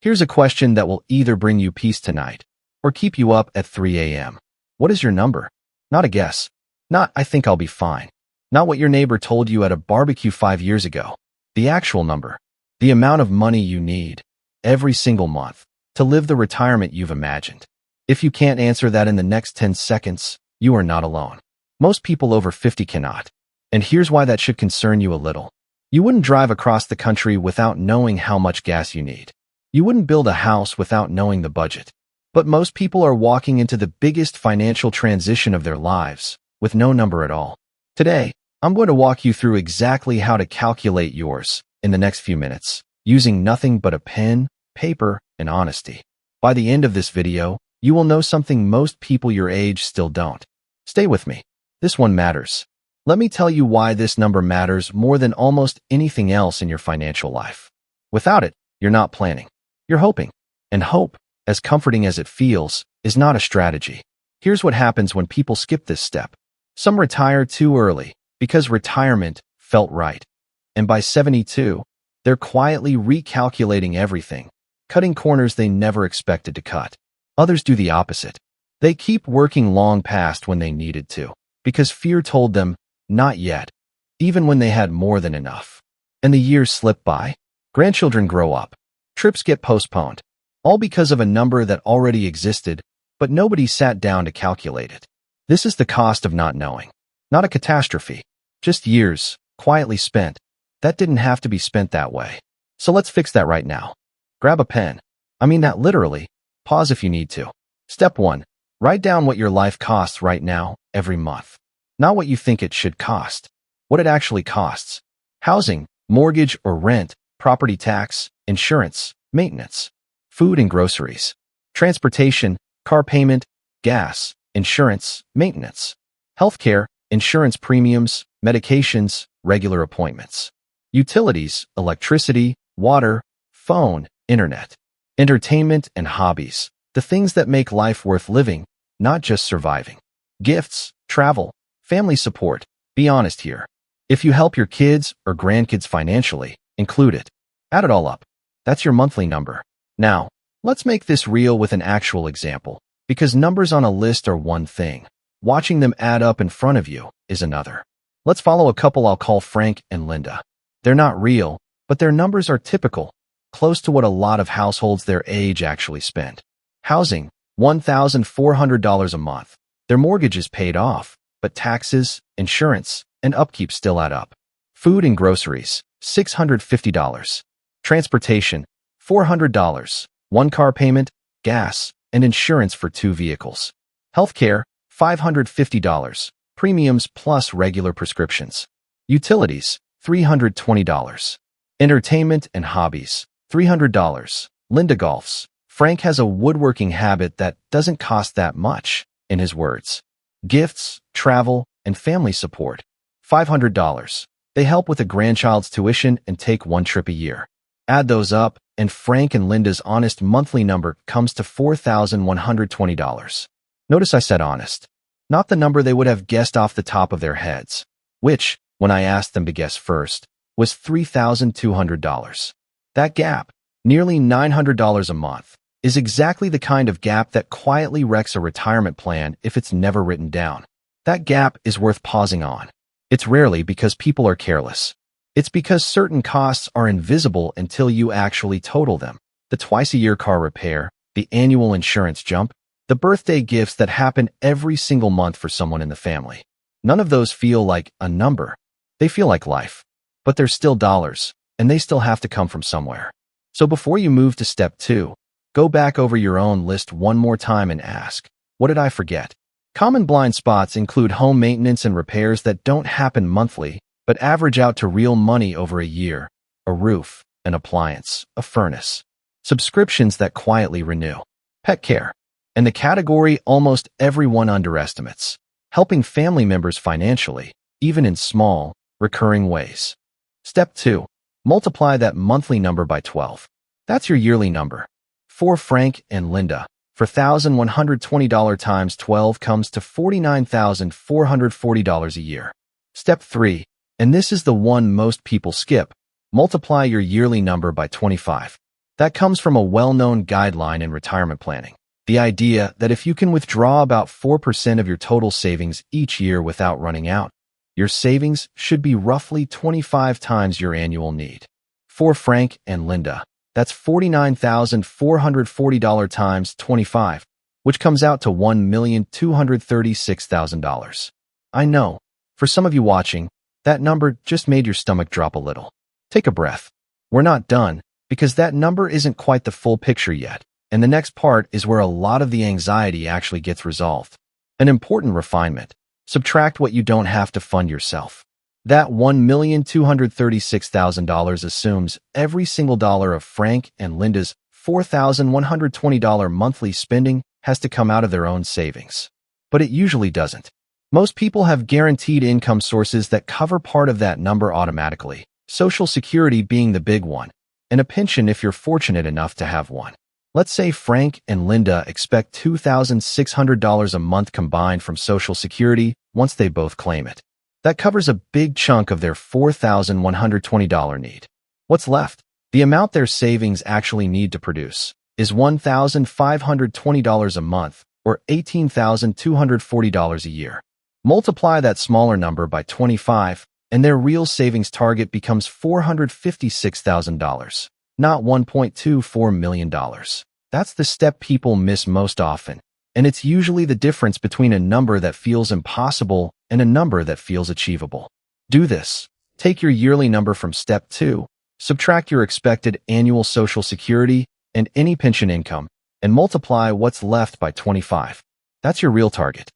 Here's a question that will either bring you peace tonight or keep you up at 3 a.m. What is your number? Not a guess. Not, I think I'll be fine. Not what your neighbor told you at a barbecue 5 years ago. The actual number. The amount of money you need every single month to live the retirement you've imagined. If you can't answer that in the next 10 seconds, you are not alone. Most people over 50 cannot. And here's why that should concern you a little. You wouldn't drive across the country without knowing how much gas you need. You wouldn't build a house without knowing the budget. But most people are walking into the biggest financial transition of their lives with no number at all. Today, I'm going to walk you through exactly how to calculate yours in the next few minutes, using nothing but a pen, paper, and honesty. By the end of this video, you will know something most people your age still don't. Stay with me. This one matters. Let me tell you why this number matters more than almost anything else in your financial life. Without it, you're not planning. You're hoping. And hope, as comforting as it feels, is not a strategy. Here's what happens when people skip this step. Some retire too early because retirement felt right. And by 72, they're quietly recalculating everything, cutting corners they never expected to cut. Others do the opposite. They keep working long past when they needed to, because fear told them, not yet, even when they had more than enough. And the years slip by. Grandchildren grow up. Trips get postponed. All because of a number that already existed, but nobody sat down to calculate it. This is the cost of not knowing. Not a catastrophe. Just years, quietly spent. That didn't have to be spent that way. So let's fix that right now. Grab a pen. I mean that literally. Pause if you need to. Step 1. Write down what your life costs right now, every month. Not what you think it should cost. What it actually costs. Housing, mortgage or rent, property tax, insurance, maintenance, food and groceries, transportation, car payment, gas, insurance, maintenance, healthcare, insurance premiums, medications, regular appointments, utilities, electricity, water, phone, internet, entertainment and hobbies, the things that make life worth living, not just surviving, gifts, travel, family support. Be honest here. If you help your kids or grandkids financially, include it. Add it all up. That's your monthly number. Now, let's make this real with an actual example, because numbers on a list are one thing. Watching them add up in front of you is another. Let's follow a couple I'll call Frank and Linda. They're not real, but their numbers are typical, close to what a lot of households their age actually spend. Housing, $1,400 a month. Their mortgage is paid off, but taxes, insurance, and upkeep still add up. Food and groceries, $650. Transportation, $400. One car payment, gas, and insurance for 2 vehicles. Healthcare, $550. Premiums plus regular prescriptions. Utilities, $320. Entertainment and hobbies, $300. Linda golfs. Frank has a woodworking habit that doesn't cost that much, in his words. Gifts, travel, and family support, $500. They help with a grandchild's tuition and take 1 trip a year. Add those up, and Frank and Linda's honest monthly number comes to $4,120. Notice I said honest, not the number they would have guessed off the top of their heads, which, when I asked them to guess first, was $3,200. That gap, nearly $900 a month, is exactly the kind of gap that quietly wrecks a retirement plan if it's never written down. That gap is worth pausing on. It's rarely because people are careless. It's because certain costs are invisible until you actually total them. The twice-a-year car repair, the annual insurance jump, the birthday gifts that happen every single month for someone in the family. None of those feel like a number. They feel like life. But they're still dollars, and they still have to come from somewhere. So before you move to step 2, go back over your own list one more time and ask, what did I forget? Common blind spots include home maintenance and repairs that don't happen monthly, but average out to real money over a year, a roof, an appliance, a furnace, subscriptions that quietly renew, pet care, and the category almost everyone underestimates, helping family members financially, even in small, recurring ways. Step 2. Multiply that monthly number by 12. That's your yearly number. For Frank and Linda, for $1,120 times 12 comes to $49,440 a year. Step 3. And this is the one most people skip. Multiply your yearly number by 25. That comes from a well-known guideline in retirement planning. The idea that if you can withdraw about 4% of your total savings each year without running out, your savings should be roughly 25 times your annual need. For Frank and Linda, that's $49,440 times 25, which comes out to $1,236,000. I know, for some of you watching, that number just made your stomach drop a little. Take a breath. We're not done, because that number isn't quite the full picture yet, and the next part is where a lot of the anxiety actually gets resolved. An important refinement: subtract what you don't have to fund yourself. That $1,236,000 assumes every single dollar of Frank and Linda's $4,120 monthly spending has to come out of their own savings. But it usually doesn't. Most people have guaranteed income sources that cover part of that number automatically, Social Security being the big one, and a pension if you're fortunate enough to have one. Let's say Frank and Linda expect $2,600 a month combined from Social Security once they both claim it. That covers a big chunk of their $4,120 need. What's left? The amount their savings actually need to produce is $1,520 a month, or $18,240 a year. Multiply that smaller number by 25, and their real savings target becomes $456,000, not $1.24 million. That's the step people miss most often, and it's usually the difference between a number that feels impossible and a number that feels achievable. Do this. Take your yearly number from step 2, subtract your expected annual Social Security and any pension income, and multiply what's left by 25. That's your real target.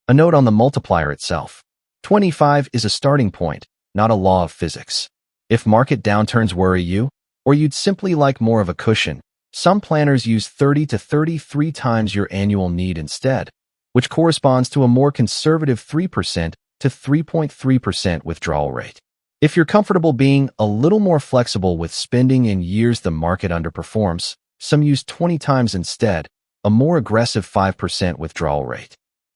A note on the multiplier itself. 25 is a starting point, not a law of physics. If market downturns worry you, or you'd simply like more of a cushion, some planners use 30 to 33 times your annual need instead, which corresponds to a more conservative 3% to 3.3% withdrawal rate. If you're comfortable being a little more flexible with spending in years the market underperforms, some use 20 times instead, a more aggressive 5% withdrawal rate.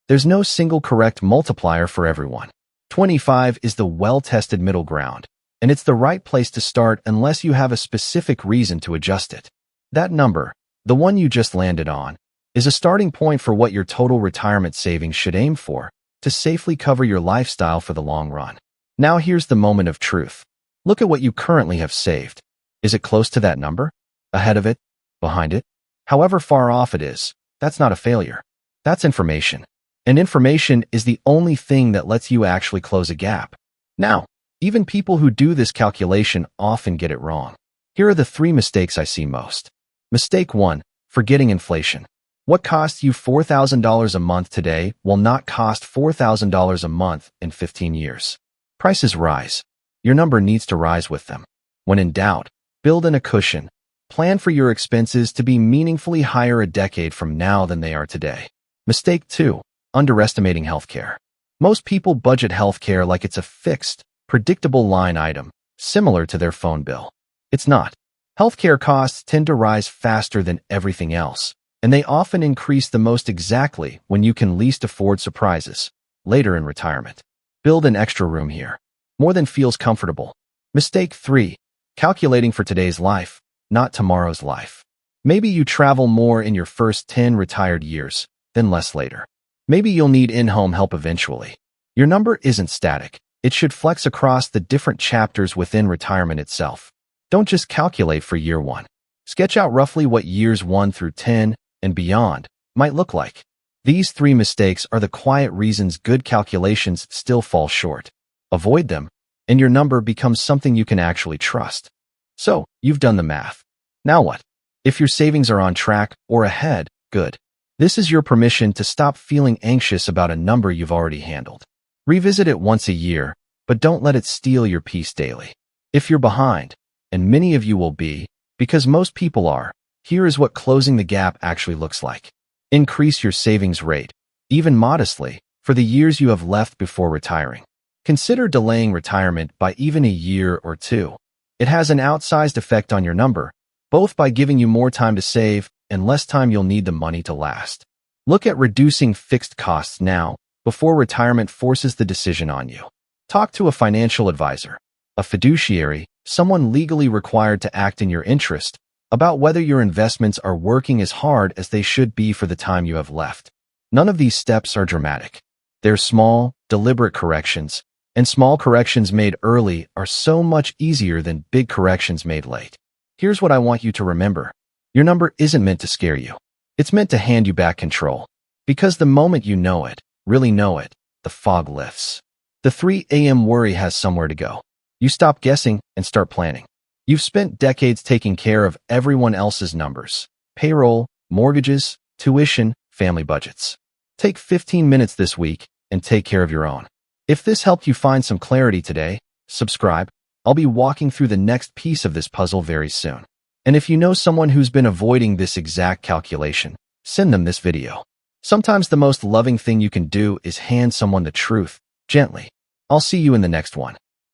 There's no single correct multiplier for everyone. 25 is the well-tested middle ground, and it's the right place to start unless you have a specific reason to adjust it. That number, the one you just landed on, is a starting point for what your total retirement savings should aim for to safely cover your lifestyle for the long run. Now here's the moment of truth. Look at what you currently have saved. Is it close to that number? Ahead of it? Behind it? However far off it is, that's not a failure. That's information. And information is the only thing that lets you actually close a gap. Now, even people who do this calculation often get it wrong. Here are the 3 mistakes I see most. Mistake 1, forgetting inflation. What costs you $4,000 a month today will not cost $4,000 a month in 15 years. Prices rise. Your number needs to rise with them. When in doubt, build in a cushion. Plan for your expenses to be meaningfully higher a decade from now than they are today. Mistake 2, underestimating healthcare. Most people budget healthcare like it's a fixed, predictable line item, similar to their phone bill. It's not. Healthcare costs tend to rise faster than everything else, and they often increase the most exactly when you can least afford surprises, later in retirement. Build an extra room here. More than feels comfortable. Mistake 3, calculating for today's life, not tomorrow's life. Maybe you travel more in your first 10 retired years, then less later. Maybe you'll need in-home help eventually. Your number isn't static. It should flex across the different chapters within retirement itself. Don't just calculate for year 1. Sketch out roughly what years 1 through 10 and beyond might look like. These 3 mistakes are the quiet reasons good calculations still fall short. Avoid them, and your number becomes something you can actually trust. So, you've done the math. Now what? If your savings are on track or ahead, good. This is your permission to stop feeling anxious about a number you've already handled. Revisit it once a year, but don't let it steal your peace daily. If you're behind, and many of you will be, because most people are, here is what closing the gap actually looks like. Increase your savings rate, even modestly, for the years you have left before retiring. Consider delaying retirement by even a year or 2. It has an outsized effect on your number, both by giving you more time to save and less time you'll need the money to last. Look at reducing fixed costs now, before retirement forces the decision on you. Talk to a financial advisor, a fiduciary, someone legally required to act in your interest, about whether your investments are working as hard as they should be for the time you have left. None of these steps are dramatic. They're small, deliberate corrections, and small corrections made early are so much easier than big corrections made late. Here's what I want you to remember. Your number isn't meant to scare you. It's meant to hand you back control. Because the moment you know it, really know it, the fog lifts. The 3 a.m. worry has somewhere to go. You stop guessing and start planning. You've spent decades taking care of everyone else's numbers: payroll, mortgages, tuition, family budgets. Take 15 minutes this week and take care of your own. If this helped you find some clarity today, subscribe. I'll be walking through the next piece of this puzzle very soon. And if you know someone who's been avoiding this exact calculation, send them this video. Sometimes the most loving thing you can do is hand someone the truth, gently. I'll see you in the next one.